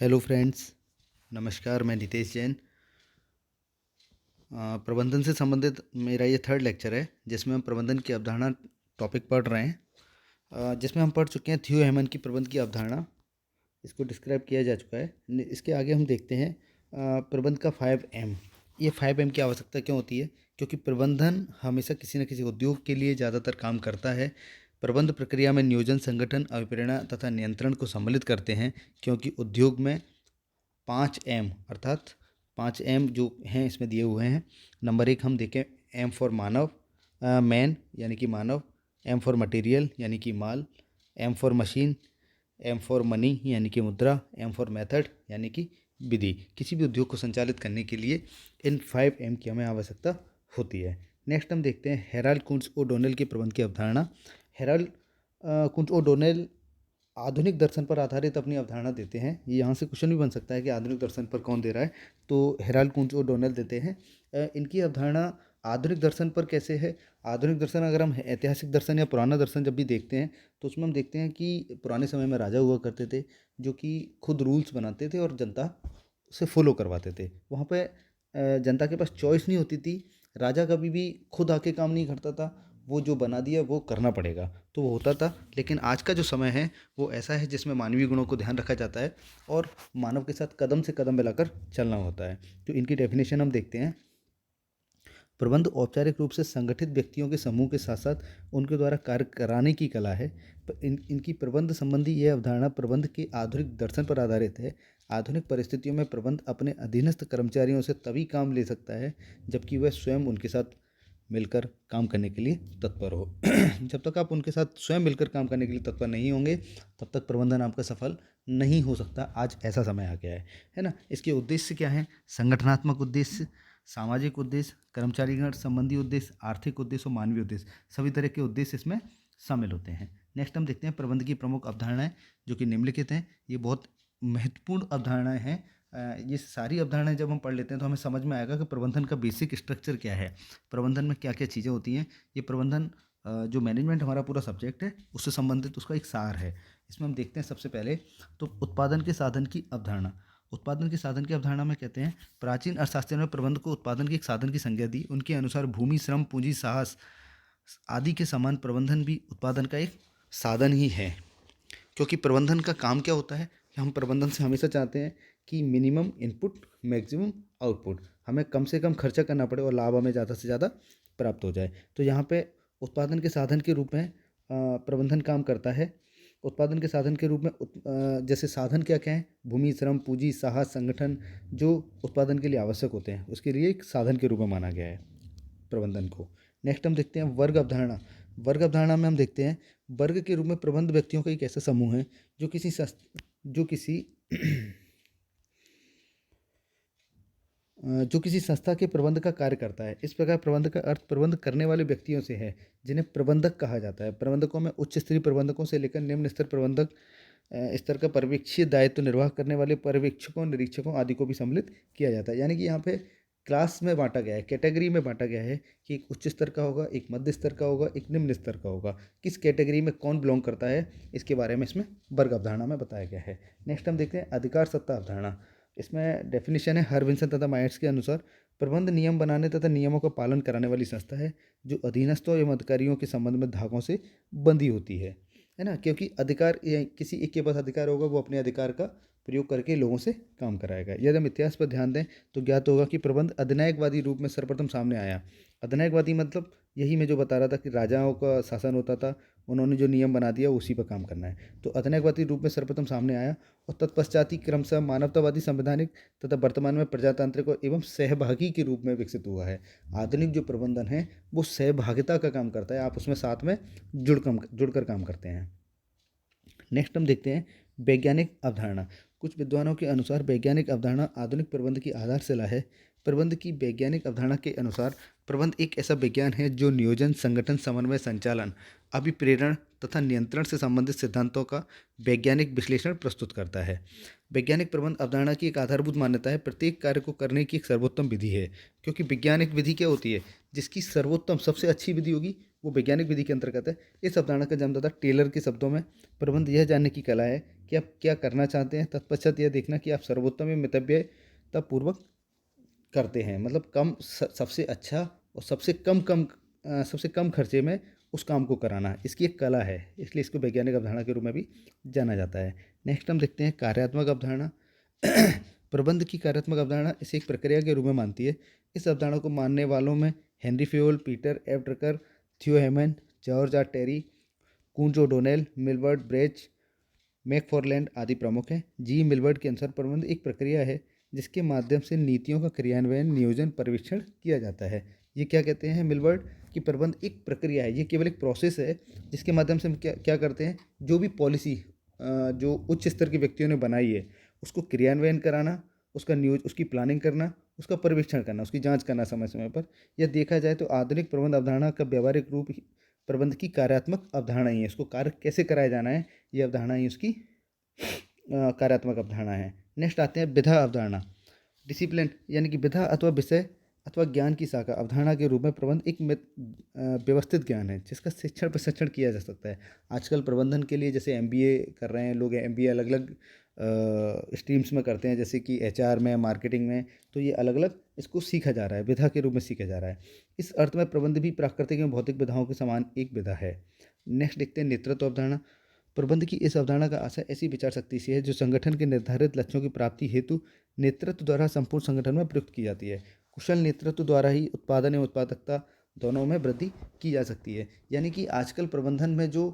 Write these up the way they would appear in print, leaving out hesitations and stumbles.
Hello friends, नमस्कार। मैं नितेश जैन। प्रबंधन से संबंधित मेरा ये थर्ड लेक्चर है जिसमें हम प्रबंधन की अवधारणा टॉपिक पढ़ रहे हैं। जिसमें हम पढ़ चुके हैं थियो हेमन की प्रबंध की अवधारणा। इसको डिस्क्राइब किया जा चुका है। इसके आगे हम देखते हैं प्रबंध का 5M। ये 5M की आवश्यकता क्यों होती है? क्योंकि प्रबंधन हमेशा किसी न किसी उद्योग के लिए ज़्यादातर काम करता है। प्रबंध प्रक्रिया में नियोजन, संगठन, अभिप्रेरणा तथा नियंत्रण को सम्मिलित करते हैं, क्योंकि उद्योग में 5M अर्थात 5M जो हैं इसमें दिए हुए हैं। नंबर 1 हम देखें, M फॉर मानव, मैन यानी कि मानव। M फॉर मटेरियल यानी कि माल। M for machine. M for money यानी कि मुद्रा। M फॉर मेथड यानी कि विधि। किसी भी उद्योग को संचालित करने के लिए इन 5M की हमें आवश्यकता होती है। नेक्स्ट हम देखते हैं हेराल्ड कुंट्ज़ ओडोनेल की प्रबंध की अवधारणा। हेराल्ड कुंट्ज़ ओडोनेल आधुनिक दर्शन पर आधारित अपनी अवधारणा देते हैं। ये यहाँ से क्वेश्चन भी बन सकता है कि आधुनिक दर्शन पर कौन दे रहा है, तो हेराल्ड कुंट्ज़ ओडोनेल देते हैं। इनकी अवधारणा आधुनिक दर्शन पर कैसे है? आधुनिक दर्शन, अगर हम ऐतिहासिक दर्शन या पुराना दर्शन जब भी देखते हैं तो उसमें हम देखते हैं कि पुराने समय में राजा हुआ करते थे जो कि खुद रूल्स बनाते थे और जनता से फॉलो करवाते थे। वहाँ पे जनता के पास चॉइस नहीं होती थी। राजा कभी भी खुद आके काम नहीं करता था, वो जो बना दिया वो करना पड़ेगा, तो वो होता था। लेकिन आज का जो समय है वो ऐसा है जिसमें मानवीय गुणों को ध्यान रखा जाता है और मानव के साथ कदम से कदम मिलाकर चलना होता है। तो इनकी डेफिनेशन हम देखते हैं। प्रबंध औपचारिक रूप से संगठित व्यक्तियों के समूह के साथ साथ उनके द्वारा कार्य कराने की कला है। इनकी प्रबंध संबंधी यह अवधारणा प्रबंध के आधुनिक दर्शन पर आधारित है। आधुनिक परिस्थितियों में प्रबंध अपने अधीनस्थ कर्मचारियों से तभी काम ले सकता है जबकि वह स्वयं उनके साथ मिलकर काम करने के लिए तत्पर हो। जब तक आप उनके साथ स्वयं मिलकर काम करने के लिए तत्पर नहीं होंगे तब तक प्रबंधन आपका सफल नहीं हो सकता। आज ऐसा समय आ गया है ना। इसके उद्देश्य क्या हैं? संगठनात्मक उद्देश्य, सामाजिक उद्देश्य, कर्मचारीगण संबंधी उद्देश्य, आर्थिक उद्देश्य और मानवीय उद्देश्य, सभी तरह के उद्देश्य इसमें शामिल होते हैं। नेक्स्ट हम देखते हैं प्रबंध की प्रमुख अवधारणाएं जो कि निम्नलिखित हैं। ये बहुत महत्वपूर्ण अवधारणाएं हैं। ये सारी अवधारणाएं जब हम पढ़ लेते हैं तो हमें समझ में आएगा कि प्रबंधन का बेसिक स्ट्रक्चर क्या है, प्रबंधन में क्या क्या चीज़ें होती हैं। ये प्रबंधन जो मैनेजमेंट हमारा पूरा सब्जेक्ट है उससे संबंधित उसका एक सार है। इसमें हम देखते हैं सबसे पहले तो उत्पादन के साधन की अवधारणा। उत्पादन के साधन की अवधारणा में कहते हैं प्राचीन अर्थशास्त्रियों ने प्रबंध को उत्पादन के एक साधन की संज्ञा दी। उनके अनुसार भूमि, श्रम, पूंजी, साहस आदि के समान प्रबंधन भी उत्पादन का एक साधन ही है। क्योंकि प्रबंधन का काम क्या होता है कि हम प्रबंधन से हमेशा चाहते हैं कि मिनिमम इनपुट मैक्सिमम आउटपुट, हमें कम से कम खर्चा करना पड़े और लाभ हमें ज़्यादा से ज़्यादा प्राप्त हो जाए। तो यहाँ पे उत्पादन के साधन के रूप में प्रबंधन काम करता है। उत्पादन के साधन के रूप में जैसे साधन क्या क्या हैं? भूमि, श्रम, पूंजी, साहस, संगठन जो उत्पादन के लिए आवश्यक होते हैं उसके लिए एक साधन के रूप में माना गया है प्रबंधन को। नेक्स्ट हम देखते हैं वर्ग अवधारणा। वर्ग अवधारणा में हम देखते हैं वर्ग के रूप में प्रबंध व्यक्तियों का एक ऐसा समूह है जो किसी जो किसी संस्था के प्रबंध का कार्य करता है। इस प्रकार प्रबंध का अर्थ प्रबंध करने वाले व्यक्तियों से है जिन्हें प्रबंधक कहा जाता है। प्रबंधकों में उच्च स्तरीय प्रबंधकों से लेकर निम्न स्तर प्रबंधक स्तर का पर्यवेक्षीय दायित्व निर्वाह करने वाले पर्यवेक्षकों, निरीक्षकों आदि को भी सम्मिलित किया जाता है। यानी कि यहाँ पे क्लास में बांटा गया है, कैटेगरी में बांटा गया है कि एक उच्च स्तर का होगा, एक मध्य स्तर का होगा, एक निम्न स्तर का होगा। किस कैटेगरी में कौन बिलोंग करता है इसके बारे में इसमें वर्ग अवधारणा में बताया गया है। नेक्स्ट हम देखते हैं अधिकार सत्ता अवधारणा। इसमें डेफिनेशन है हरविंसन तथा मायर्स के अनुसार प्रबंध नियम बनाने तथा नियमों का पालन कराने वाली संस्था है जो अधीनस्थों एवं अधिकारियों के संबंध में धागों से बंधी होती है ना। क्योंकि अधिकार किसी एक के पास अधिकार होगा, वो अपने अधिकार का प्रयोग करके लोगों से काम कराएगा। यदि हम इतिहास पर ध्यान दें तो ज्ञात होगा कि प्रबंध अधिनायकवादी रूप में सर्वप्रथम सामने आया। अधिनायकवादी मतलब यही मैं जो बता रहा था कि राजाओं का शासन होता था, उन्होंने जो नियम बना दिया उसी पर काम करना है। तो अधिनायकवादी रूप में सर्वप्रथम सामने आया और तत्पश्चात ही क्रमशः मानवतावादी, संवैधानिक तथा वर्तमान में प्रजातांत्रिक एवं सहभागी के रूप में विकसित हुआ है। आधुनिक जो प्रबंधन है वो सहभागिता का काम करता है, आप उसमें साथ में जुड़कर काम करते हैं। नेक्स्ट हम देखते हैं वैज्ञानिक अवधारणा। कुछ विद्वानों के अनुसार वैज्ञानिक अवधारणा आधुनिक प्रबंध की आधारशिला है। प्रबंध की वैज्ञानिक अवधारणा के अनुसार प्रबंध एक ऐसा विज्ञान है जो नियोजन, संगठन, समन्वय, संचालन, अभिप्रेरण तथा नियंत्रण से संबंधित सिद्धांतों का वैज्ञानिक विश्लेषण प्रस्तुत करता है। वैज्ञानिक प्रबंध अवधारणा की एक आधारभूत मान्यता है प्रत्येक कार्य को करने की एक सर्वोत्तम विधि है। क्योंकि वैज्ञानिक विधि क्या होती है? जिसकी सर्वोत्तम सबसे अच्छी विधि होगी वो वैज्ञानिक विधि के अंतर्गत है। इस अवधारणा का जन्मदाता टेलर के शब्दों में प्रबंध यह जानने की कला है कि आप क्या करना चाहते हैं, तत्पश्चात यह देखना कि आप सर्वोत्तम एवं मितव्ययतापूर्वक करते हैं, मतलब सबसे अच्छा और सबसे कम खर्चे में उस काम को कराना, इसकी एक कला है, इसलिए इसको वैज्ञानिक अवधारणा के रूप में भी जाना जाता है। नेक्स्ट हम देखते हैं कार्यात्मक अवधारणा। प्रबंध की कार्यात्मक अवधारणा इसे एक प्रक्रिया के रूप में मानती है। इस अवधारणा को मानने वालों में Henri Fayol, Peter F Drucker, Theo Haimann, George R Terry, Koontz O'Donnell, Millward Brech, McFarland आदि प्रमुख हैं। जी मिलवर्ड के अनुसार प्रबंध एक प्रक्रिया है जिसके माध्यम से नीतियों का क्रियान्वयन, नियोजन, परीक्षण किया जाता है। ये क्या कहते हैं मिलवर्ड कि प्रबंध एक प्रक्रिया है, ये केवल एक प्रोसेस है जिसके माध्यम से हम क्या क्या करते हैं, जो भी पॉलिसी जो उच्च स्तर के व्यक्तियों ने बनाई है उसको क्रियान्वयन कराना, उसकी प्लानिंग करना, उसका परीक्षण करना, उसकी जांच करना समय समय पर। यह देखा जाए तो आधुनिक प्रबंध अवधारणा का व्यावहारिक रूप प्रबंध की कार्यात्मक अवधारणा ही है। इसको कार्य कैसे कराया जाना है, ये अवधारणा ही उसकी कार्यात्मक अवधारणा है। नेक्स्ट आते हैं विधा अवधारणा। डिसिप्लिन यानी कि विधा अथवा विषय अथवा ज्ञान की शाखा अवधारणा के रूप में प्रबंध एक व्यवस्थित ज्ञान है जिसका शिक्षण प्रशिक्षण किया जा सकता है। आजकल प्रबंधन के लिए जैसे एमबीए कर रहे हैं लोग, एमबीए अलग अलग स्ट्रीम्स में करते हैं, जैसे कि एचआर में, मार्केटिंग में, तो ये अलग अलग इसको सीखा जा रहा है, विधा के रूप में सीखा जा रहा है। इस अर्थ में प्रबंध भी प्राकृतिक एवं भौतिक विधाओं के समान एक विधा है। नेक्स्ट देखते हैं नेतृत्व अवधारणा। प्रबंध की इस अवधारणा का आशय ऐसी विचार शक्ति से है जो संगठन के निर्धारित लक्ष्यों की प्राप्ति हेतु नेतृत्व द्वारा संपूर्ण संगठन में प्रयुक्त की जाती है। कुशल नेतृत्व द्वारा ही उत्पादन एवं उत्पादकता दोनों में वृद्धि की जा सकती है। यानी कि आजकल प्रबंधन में जो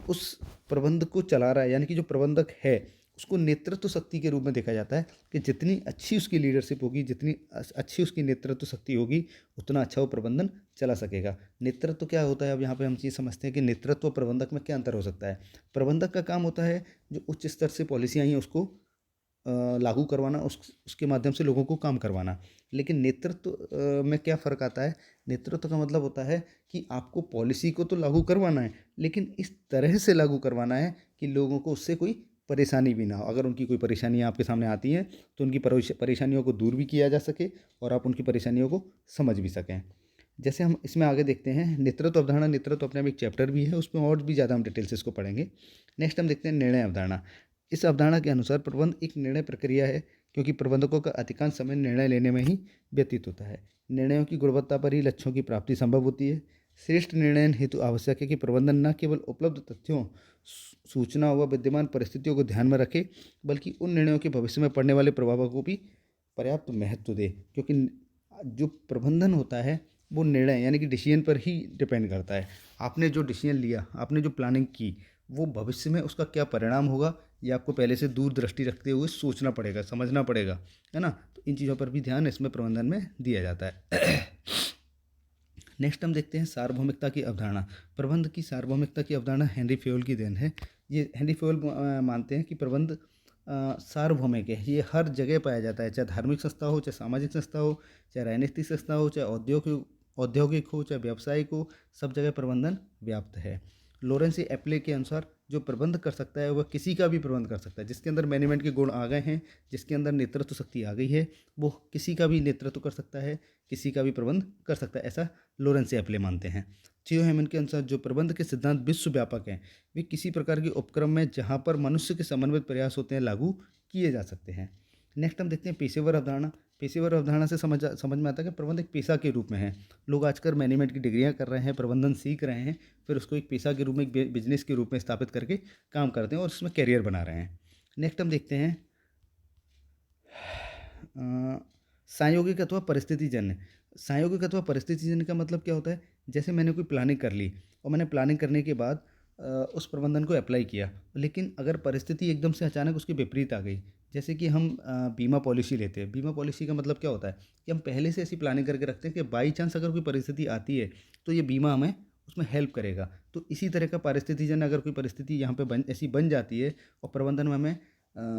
उस प्रबंध को चला रहा है, यानी कि जो प्रबंधक है उसको नेतृत्व शक्ति के रूप में देखा जाता है कि जितनी अच्छी उसकी लीडरशिप होगी, जितनी अच्छी उसकी नेतृत्व शक्ति होगी, उतना अच्छा वो प्रबंधन चला सकेगा। नेतृत्व क्या होता है, अब यहाँ पे हम चीज़ समझते हैं कि नेतृत्व प्रबंधक में क्या अंतर हो सकता है। प्रबंधक का काम होता है जो उच्च स्तर से पॉलिसियाँ हैं उसको लागू करवाना, उसके माध्यम से लोगों को काम करवाना। लेकिन नेतृत्व में क्या फ़र्क आता है, नेतृत्व का मतलब होता है कि आपको पॉलिसी को तो लागू करवाना है, लेकिन इस तरह से लागू करवाना है कि लोगों को उससे कोई परेशानी भी ना हो। अगर उनकी कोई परेशानियाँ आपके सामने आती हैं तो उनकी परेशानियों को दूर भी किया जा सके और आप उनकी परेशानियों को समझ भी सकें। जैसे हम इसमें आगे देखते हैं नेतृत्व अवधारणा। नेतृत्व अपने में एक चैप्टर भी है, उसमें और भी ज़्यादा हम डिटेल से इसको पढ़ेंगे। नेक्स्ट हम देखते हैं निर्णय अवधारणा। इस अवधारणा के अनुसार प्रबंध एक निर्णय प्रक्रिया है क्योंकि प्रबंधकों का अधिकांश समय निर्णय लेने में ही व्यतीत होता है। निर्णयों की गुणवत्ता पर ही लक्ष्यों की प्राप्ति संभव होती है। श्रेष्ठ निर्णय हेतु आवश्यक है कि प्रबंधन न केवल उपलब्ध तथ्यों, सूचना व विद्यमान परिस्थितियों को ध्यान में रखे, बल्कि उन निर्णयों के भविष्य में पड़ने वाले प्रभावों को भी पर्याप्त महत्व दे। क्योंकि जो प्रबंधन होता है वो निर्णय यानी कि डिसीजन पर ही डिपेंड करता है। आपने जो डिसीजन लिया, आपने जो प्लानिंग की, वो भविष्य में उसका क्या परिणाम होगा ये आपको पहले से दूरदृष्टि रखते हुए सोचना पड़ेगा, समझना पड़ेगा, है ना। तो इन चीज़ों पर भी ध्यान इसमें प्रबंधन में दिया जाता है। नेक्स्ट हम देखते हैं सार्वभौमिकता की अवधारणा। प्रबंध की सार्वभौमिकता की अवधारणा हेनरी फेयोल की देन है। ये हेनरी फेयोल मानते हैं कि प्रबंध सार्वभौमिक है, ये हर जगह पाया जाता है, चाहे धार्मिक संस्था हो, चाहे सामाजिक संस्था हो, चाहे राजनीतिक संस्था हो, चाहे औद्योगिक हो, चाहे व्यावसायिक हो, सब जगह प्रबंधन व्याप्त है। लॉरेंस एप्ले के अनुसार जो प्रबंध कर सकता है वह किसी का भी प्रबंध कर सकता है। जिसके अंदर मैनेजमेंट के गुण आ गए हैं, जिसके अंदर नेतृत्व शक्ति आ गई है, वो किसी का भी नेतृत्व कर सकता है, किसी का भी प्रबंध कर सकता है, ऐसा लॉरेंस एप्ले मानते हैं। थियो हेमन के अनुसार जो प्रबंध के सिद्धांत विश्वव्यापक हैं, वे किसी प्रकार के उपक्रम में जहाँ पर मनुष्य के समन्वित प्रयास होते हैं लागू किए जा सकते हैं। नेक्स्ट हम देखते हैं पेशेवर अवधारणा। पेशेवर अवधारणा से समझ में आता है कि प्रबंध एक पेशा के रूप में है। लोग आजकल मैनेजमेंट की डिग्रियां कर रहे हैं, प्रबंधन सीख रहे हैं, फिर उसको एक पेशा के रूप में, एक बिजनेस के रूप में स्थापित करके काम करते हैं और उसमें कैरियर बना रहे हैं। नेक्स्ट हम देखते हैं संयोगिक अथवा परिस्थितिजन्य। संयोगिक अथवा परिस्थितिजन्य का मतलब क्या होता है, जैसे मैंने कोई प्लानिंग कर ली और मैंने प्लानिंग करने के बाद उस प्रबंधन को अप्लाई किया, लेकिन अगर परिस्थिति एकदम से अचानक उसके विपरीत आ गई, जैसे कि हम बीमा पॉलिसी लेते हैं। बीमा पॉलिसी का मतलब क्या होता है कि हम पहले से ऐसी प्लानिंग करके रखते हैं कि बाई चांस अगर कोई परिस्थिति आती है तो ये बीमा हमें उसमें हेल्प करेगा। तो इसी तरह का परिस्थितिजन्य अगर कोई परिस्थिति यहाँ पे ऐसी बन जाती है और प्रबंधन में हमें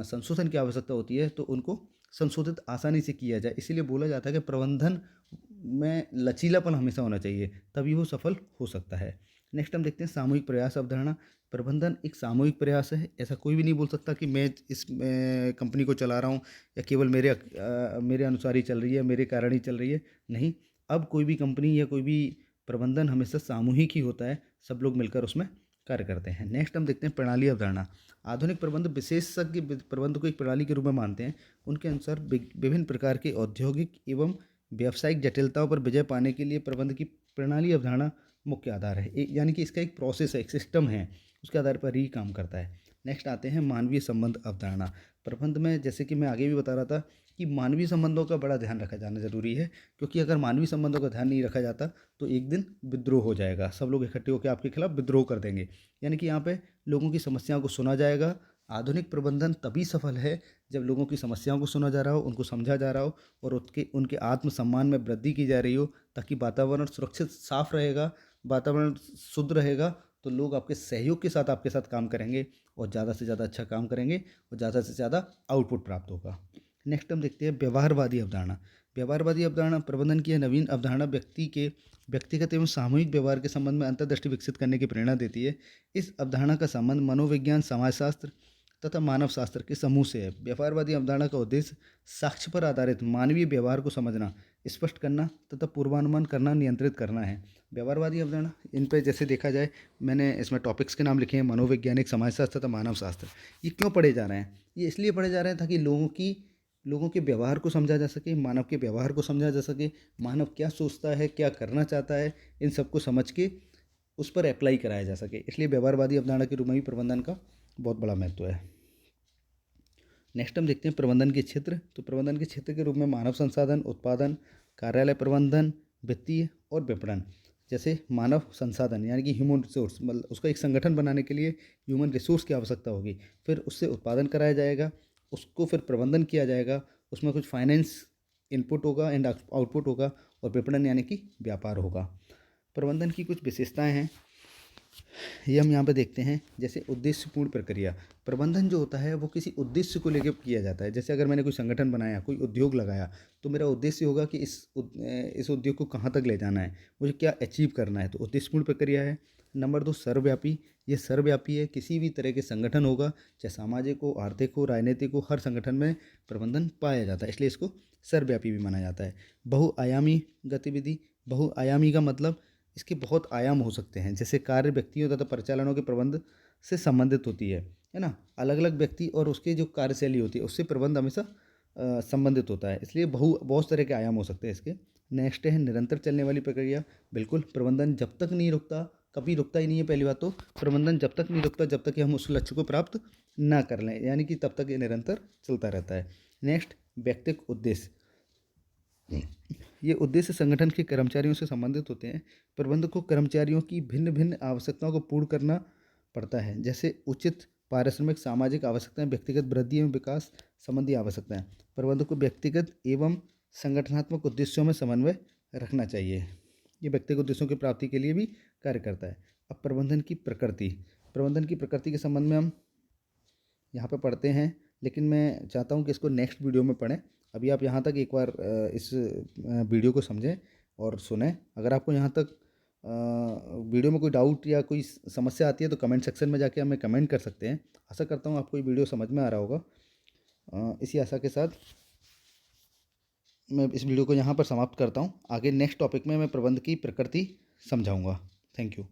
संशोधन की आवश्यकता होती है तो उनको संशोधित आसानी से किया जाए। इसीलिए बोला जाता है कि प्रबंधन में लचीलापन हमेशा होना चाहिए, तभी वो सफल हो सकता है। नेक्स्ट हम देखते हैं सामूहिक प्रयास अवधारणा। प्रबंधन एक सामूहिक प्रयास है। ऐसा कोई भी नहीं बोल सकता कि मैं इस कंपनी को चला रहा हूँ या केवल मेरे अनुसार ही चल रही है, मेरे कारण ही चल रही है। नहीं, अब कोई भी कंपनी या कोई भी प्रबंधन हमेशा सामूहिक ही होता है, सब लोग मिलकर उसमें कार्य करते हैं। नेक्स्ट हम देखते हैं प्रणाली अवधारणा। आधुनिक प्रबंध विशेषज्ञ प्रबंध को एक प्रणाली के रूप में मानते हैं। उनके अनुसार विभिन्न प्रकार के औद्योगिक एवं व्यावसायिक जटिलताओं पर विजय पाने के लिए प्रबंध की प्रणाली अवधारणा मुख्य आधार है। यानी कि इसका एक प्रोसेस है, एक सिस्टम है, उसके आधार पर ही काम करता है। नेक्स्ट आते हैं मानवीय संबंध अवधारणा। प्रबंध में, जैसे कि मैं आगे भी बता रहा था, कि मानवीय संबंधों का बड़ा ध्यान रखा जाना जरूरी है, क्योंकि अगर मानवीय संबंधों का ध्यान नहीं रखा जाता तो एक दिन विद्रोह हो जाएगा, सब लोग इकट्ठे होकर आपके खिलाफ विद्रोह कर देंगे। यानी कि यहाँ पे लोगों की समस्याओं को सुना जाएगा। आधुनिक प्रबंधन तभी सफल है जब लोगों की समस्याओं को सुना जा रहा हो, उनको समझा जा रहा हो और उनके आत्मसम्मान में वृद्धि की जा रही हो, ताकि वातावरण सुरक्षित साफ रहेगा, वातावरण शुद्ध रहेगा, तो लोग आपके सहयोग के साथ आपके साथ काम करेंगे और ज़्यादा से ज़्यादा अच्छा काम करेंगे और ज़्यादा से ज़्यादा आउटपुट प्राप्त होगा। नेक्स्ट हम देखते हैं व्यवहारवादी अवधारणा। व्यवहारवादी अवधारणा प्रबंधन की यह नवीन अवधारणा व्यक्ति के व्यक्तिगत एवं सामूहिक व्यवहार के संबंध में अंतर्दृष्टि विकसित करने की प्रेरणा देती है। इस अवधारणा का संबंध मनोविज्ञान, समाजशास्त्र तथा मानव शास्त्र के समूह से है। व्यवहारवादी अवधारणा का उद्देश्य साक्ष्य पर आधारित मानवीय व्यवहार को समझना, स्पष्ट करना तथा पूर्वानुमान करना, नियंत्रित करना है। व्यवहारवादी अवधारणा, इन पर जैसे देखा जाए, मैंने इसमें टॉपिक्स के नाम लिखे हैं, मनोवैज्ञानिक, समाजशास्त्र तथा मानव शास्त्र। ये क्यों पढ़े जा रहे हैं? ये इसलिए पढ़े जा रहे हैं ताकि लोगों के व्यवहार को समझा जा सके, मानव के व्यवहार को समझा जा सके, मानव क्या सोचता है, क्या करना चाहता है, इन सबको समझ के उस पर अप्लाई कराया जा सके। इसलिए व्यवहारवादी अवधारणा के रूप में भी प्रबंधन का बहुत बड़ा महत्व है। नेक्स्ट हम देखते हैं प्रबंधन के क्षेत्र। तो प्रबंधन के क्षेत्र के रूप में मानव संसाधन, उत्पादन, कार्यालय प्रबंधन, वित्तीय और विपणन। जैसे मानव संसाधन यानी कि ह्यूमन रिसोर्स, मतलब उसका एक संगठन बनाने के लिए ह्यूमन रिसोर्स की आवश्यकता होगी, फिर उससे उत्पादन कराया जाएगा, उसको फिर प्रबंधन किया जाएगा, उसमें कुछ फाइनेंस इनपुट होगा एंड आउटपुट होगा, और विपणन यानी कि व्यापार होगा। प्रबंधन की कुछ विशेषताएं हैं, ये हम यहाँ पे देखते हैं। जैसे उद्देश्यपूर्ण प्रक्रिया। प्रबंधन जो होता है वो किसी उद्देश्य को लेकर किया जाता है। जैसे अगर मैंने कोई संगठन बनाया, कोई उद्योग लगाया, तो मेरा उद्देश्य होगा कि इस उद्योग को कहाँ तक ले जाना है, मुझे क्या अचीव करना है, तो उद्देश्यपूर्ण प्रक्रिया है। नंबर 2, सर्वव्यापी। ये सर्वव्यापी है, किसी भी तरह के संगठन होगा, चाहे सामाजिक हो, आर्थिक हो, राजनीतिक हो, हर संगठन में प्रबंधन पाया जाता है, इसलिए इसको सर्वव्यापी भी माना जाता है। बहुआयामी गतिविधि। बहुआयामी का मतलब इसके बहुत आयाम हो सकते हैं, जैसे कार्य व्यक्तियों तथा परिचालनों के प्रबंध से संबंधित होती है ना। अलग अलग व्यक्ति और उसके जो कार्यशैली होती है उससे प्रबंध हमेशा संबंधित होता है, इसलिए बहुत तरह के आयाम हो सकते हैं इसके। नेक्स्ट है निरंतर चलने वाली प्रक्रिया। बिल्कुल, प्रबंधन जब तक नहीं रुकता, कभी रुकता ही नहीं है। पहली बात तो प्रबंधन जब तक नहीं रुकता जब तक कि हम उस लक्ष्य को प्राप्त ना कर लें, यानी कि तब तक ये निरंतर चलता रहता है। नेक्स्ट, व्यक्तिगत उद्देश्य। ये उद्देश्य संगठन के कर्मचारियों से संबंधित होते हैं। प्रबंधक को कर्मचारियों की भिन्न भिन्न आवश्यकताओं को पूर्ण करना पड़ता है, जैसे उचित पारिश्रमिक, सामाजिक आवश्यकताएं, व्यक्तिगत वृद्धि एवं विकास संबंधी आवश्यकताएं। प्रबंधक को व्यक्तिगत एवं संगठनात्मक उद्देश्यों में समन्वय रखना चाहिए। ये व्यक्तिगत उद्देश्यों की प्राप्ति के लिए भी कार्य करता है। अब प्रबंधन की प्रकृति। प्रबंधन की प्रकृति के संबंध में हम यहाँ पर पढ़ते हैं, लेकिन मैं चाहता हूँ कि इसको नेक्स्ट वीडियो में पढ़ें। अभी आप यहाँ तक एक बार इस वीडियो को समझें और सुनें। अगर आपको यहाँ तक वीडियो में कोई डाउट या कोई समस्या आती है तो कमेंट सेक्शन में जाके हमें कमेंट कर सकते हैं। आशा करता हूँ आपको ये वीडियो समझ में आ रहा होगा। इसी आशा के साथ मैं इस वीडियो को यहाँ पर समाप्त करता हूँ। आगे नेक्स्ट टॉपिक में मैं प्रबंध की प्रकृति समझाऊँगा। Thank you.